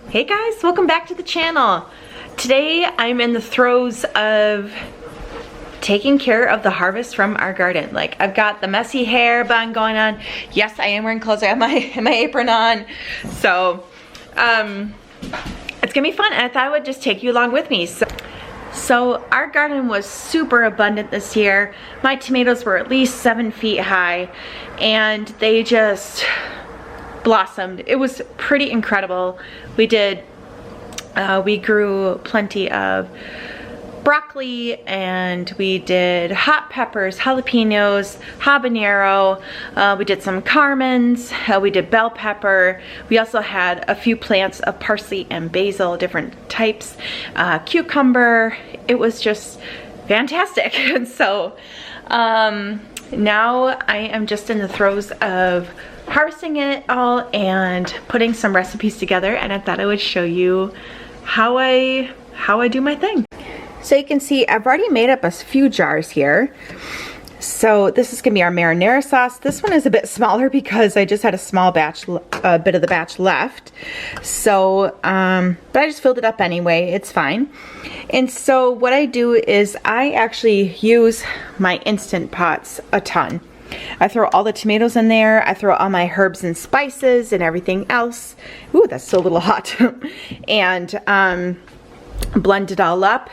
Hey guys, welcome back to the channel. Today I'm in the throes of taking care of the harvest from our garden. Like, I've got the messy hair bun going on. Yes, I am wearing clothes. I have my apron on. So it's gonna be fun, and I thought I would just take you along with me. So our garden was super abundant this year. My tomatoes were at least 7 feet high, and they just blossomed. It was pretty incredible. We grew plenty of broccoli, and we did hot peppers, jalapenos, habanero, we did some carmins, we did bell pepper. We also had a few plants of parsley and basil, different types, cucumber. It was just fantastic. And so now I am just in the throes of harvesting it all and putting some recipes together, and I thought I would show you how I do my thing. So you can see I've already made up a few jars here. So this is gonna be our marinara sauce. This one is a bit smaller because I just had a small batch, a bit of the batch left. So, but I just filled it up anyway, it's fine. And so what I do is I actually use my Instant Pots a ton. I throw all the tomatoes in there, I throw all my herbs and spices and everything else. Ooh, that's still a little hot. And blend it all up.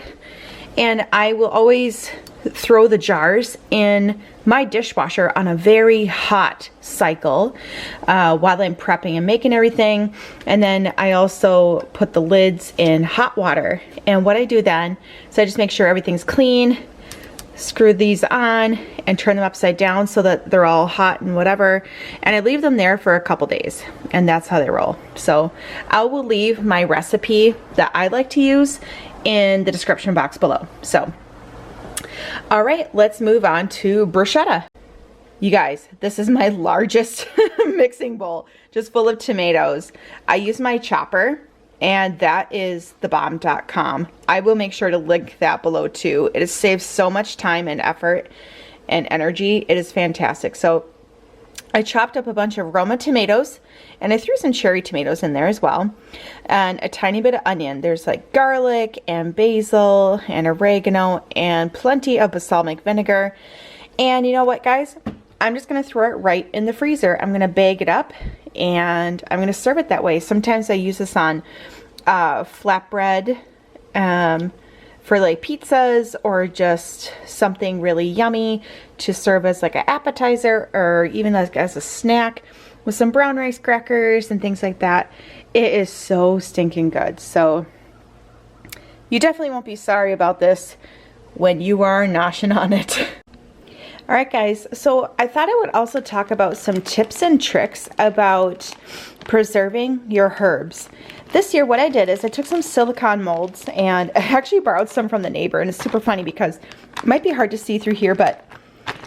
And I will always throw the jars in my dishwasher on a very hot cycle while I'm prepping and making everything. And then I also put the lids in hot water. And what I do then is I just make sure everything's clean, screw these on, and turn them upside down so that they're all hot and whatever. And I leave them there for a couple days, and that's how they roll. So I will leave my recipe that I like to use in the description box below. So, all right, let's move on to bruschetta. You guys, this is my largest mixing bowl, just full of tomatoes. I use my chopper, and that is thebomb.com. I will make sure to link that below too. It has saved so much time and effort and energy. It is fantastic. So I chopped up a bunch of Roma tomatoes, and I threw some cherry tomatoes in there as well, and a tiny bit of onion. There's like garlic and basil and oregano and plenty of balsamic vinegar. And you know what, guys? I'm just gonna throw it right in the freezer. I'm gonna bag it up, and I'm gonna serve it that way. Sometimes I use this on flatbread for like pizzas, or just something really yummy to serve as like an appetizer, or even as a snack with some brown rice crackers and things like that. It is so stinking good. So you definitely won't be sorry about this when you are noshing on it. All right, guys, so I thought I would also talk about some tips and tricks about preserving your herbs. This year, what I did is I took some silicone molds, and I actually borrowed some from the neighbor, and it's super funny because it might be hard to see through here, but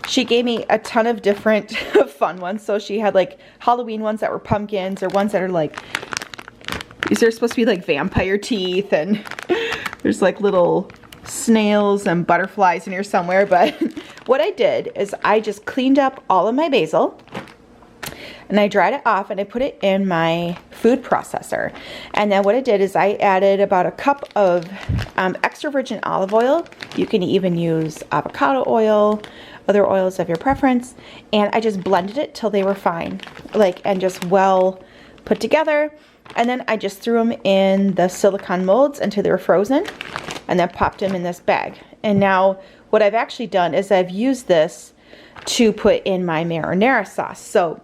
she gave me a ton of different fun ones. So she had like Halloween ones that were pumpkins, or ones that are like, these are supposed to be like vampire teeth, and there's like little snails and butterflies in here somewhere. But what I did is I just cleaned up all of my basil, and I dried it off, and I put it in my food processor. And then what I did is I added about a cup of extra virgin olive oil. You can even use avocado oil, other oils of your preference. And I just blended it till they were fine, like, and just well put together. And then I just threw them in the silicone molds until they were frozen, and then popped them in this bag. And now what I've actually done is I've used this to put in my marinara sauce. So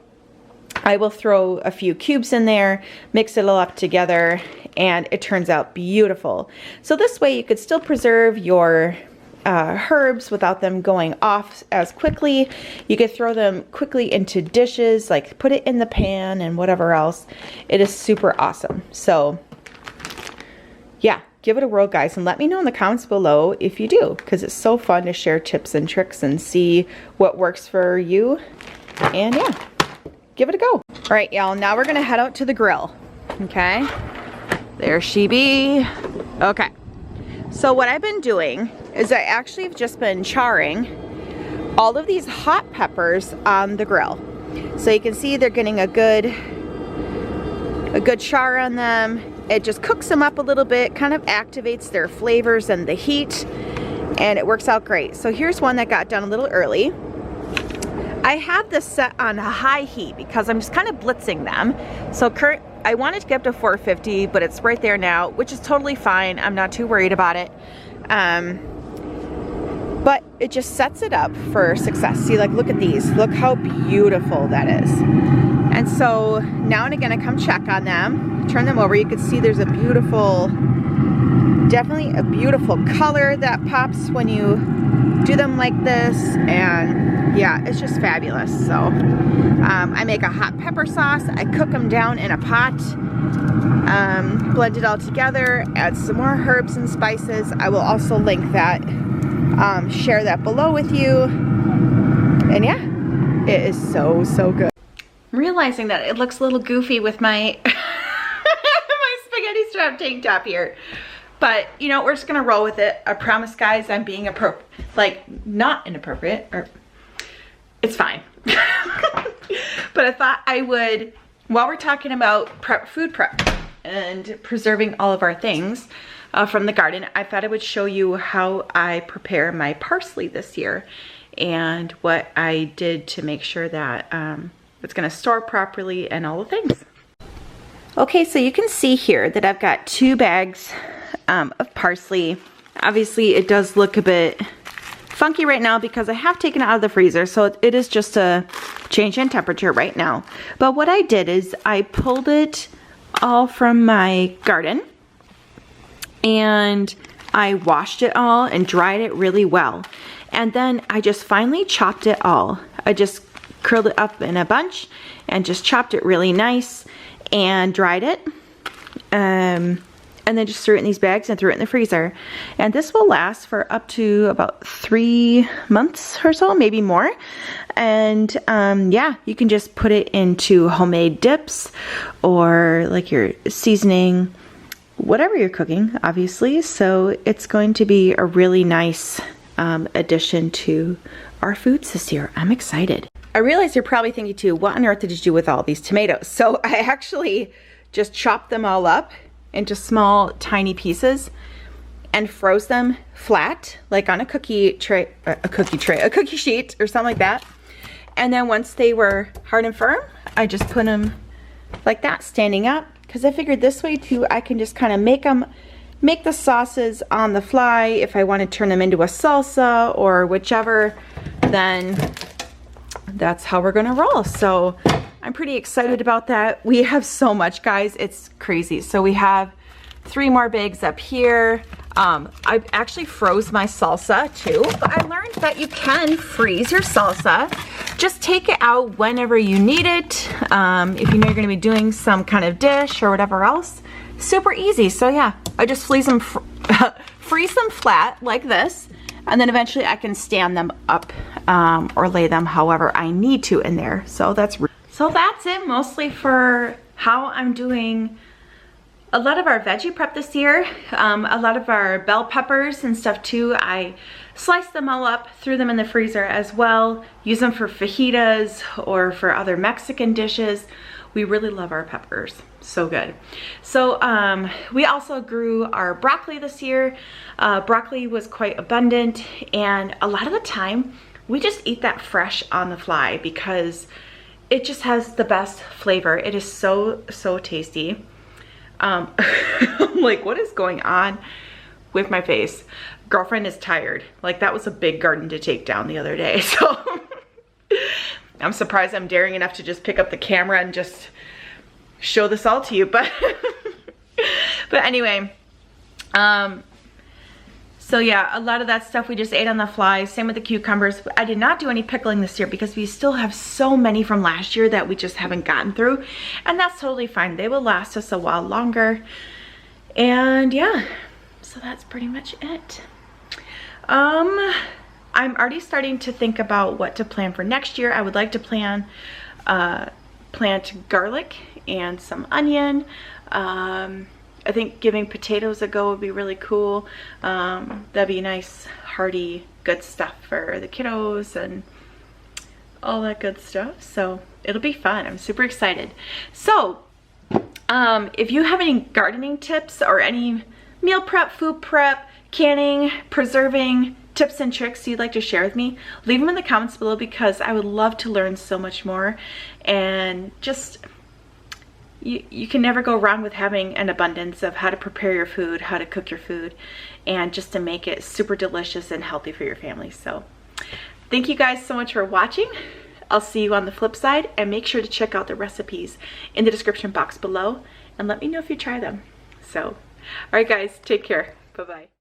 I will throw a few cubes in there, mix it all up together, and it turns out beautiful. So this way you could still preserve your herbs without them going off as quickly. You could throw them quickly into dishes, like put it in the pan and whatever else. It is super awesome. So yeah, give it a whirl, guys, and let me know in the comments below if you do, because it's so fun to share tips and tricks and see what works for you. And yeah, give it a go. All right, y'all, now we're gonna head out to the grill. Okay, there she be. Okay, so what I've been doing is I actually have just been charring all of these hot peppers on the grill. So you can see they're getting a good a good char on them. It just cooks them up a little bit, kind of activates their flavors and the heat, and it works out great. So here's one that got done a little early. I have this set on high heat because I'm just kind of blitzing them. So I wanted to get up to 450, but it's right there now, which is totally fine. I'm not too worried about it. But it just sets it up for success. See, like, look at these. Look how beautiful that is. And so now and again, I come check on them, turn them over. You can see there's a beautiful, definitely a beautiful color that pops when you do them like this. And yeah, it's just fabulous. So I make a hot pepper sauce. I cook them down in a pot, blend it all together, add some more herbs and spices. I will also link that, share that below with you. And yeah, it is so, so good. I'm realizing that it looks a little goofy with my my spaghetti strap tank top here. But, you know, we're just gonna roll with it. I promise, guys, I'm being not inappropriate, or it's fine. But I thought I would, while we're talking about food prep and preserving all of our things from the garden, I thought I would show you how I prepare my parsley this year and what I did to make sure that it's gonna store properly and all the things. Okay, so you can see here that I've got 2 bags of parsley. Obviously it does look a bit funky right now because I have taken it out of the freezer, so it is just a change in temperature right now. But what I did is I pulled it all from my garden and I washed it all and dried it really well. And then I just finely chopped it all. I just curled it up in a bunch and just chopped it really nice and dried it. And then just threw it in these bags and threw it in the freezer. And this will last for up to about 3 months or so, maybe more. And yeah, you can just put it into homemade dips or like your seasoning, whatever you're cooking, obviously. So it's going to be a really nice addition to our foods this year. I'm excited. I realize you're probably thinking too, what on earth did you do with all these tomatoes? So I actually just chopped them all up into small, tiny pieces and froze them flat, like on a cookie sheet or something like that. And then once they were hard and firm, I just put them like that, standing up, because I figured this way too, I can just kind of make the sauces on the fly. If I want to turn them into a salsa or whichever, then that's how we're gonna roll. So I'm pretty excited about that. We have so much, guys, it's crazy. So we have 3 more bags up here. I actually froze my salsa too. I learned that you can freeze your salsa. Just take it out whenever you need it. If you know you're gonna be doing some kind of dish or whatever else, super easy. So yeah, I just freeze them flat like this. And then eventually I can stand them up or lay them however I need to in there. So that's it mostly for how I'm doing a lot of our veggie prep this year. A lot of our bell peppers and stuff too. I sliced them all up, threw them in the freezer as well. Use them for fajitas or for other Mexican dishes. We really love our peppers, so good. So we also grew our broccoli this year. Broccoli was quite abundant, and a lot of the time we just eat that fresh on the fly because it just has the best flavor. It is so, so tasty. I'm like, what is going on with my face? Girlfriend is tired. Like, that was a big garden to take down the other day, so I'm surprised I'm daring enough to just pick up the camera and just show this all to you, but anyway, so yeah, a lot of that stuff we just ate on the fly. Same with the cucumbers. I did not do any pickling this year because we still have so many from last year that we just haven't gotten through, and that's totally fine. They will last us a while longer. And yeah, so that's pretty much it. I'm already starting to think about what to plan for next year. I would like to plant garlic and some onion. I think giving potatoes a go would be really cool. That'd be nice, hearty, good stuff for the kiddos and all that good stuff. So it'll be fun. I'm super excited. So If you have any gardening tips or any meal prep, food prep, canning, preserving tips and tricks you'd like to share with me, leave them in the comments below, because I would love to learn so much more. And just, you can never go wrong with having an abundance of how to prepare your food, how to cook your food, and just to make it super delicious and healthy for your family. So thank you guys so much for watching. I'll see you on the flip side, and make sure to check out the recipes in the description box below and let me know if you try them. So, all right guys, take care. Bye-bye.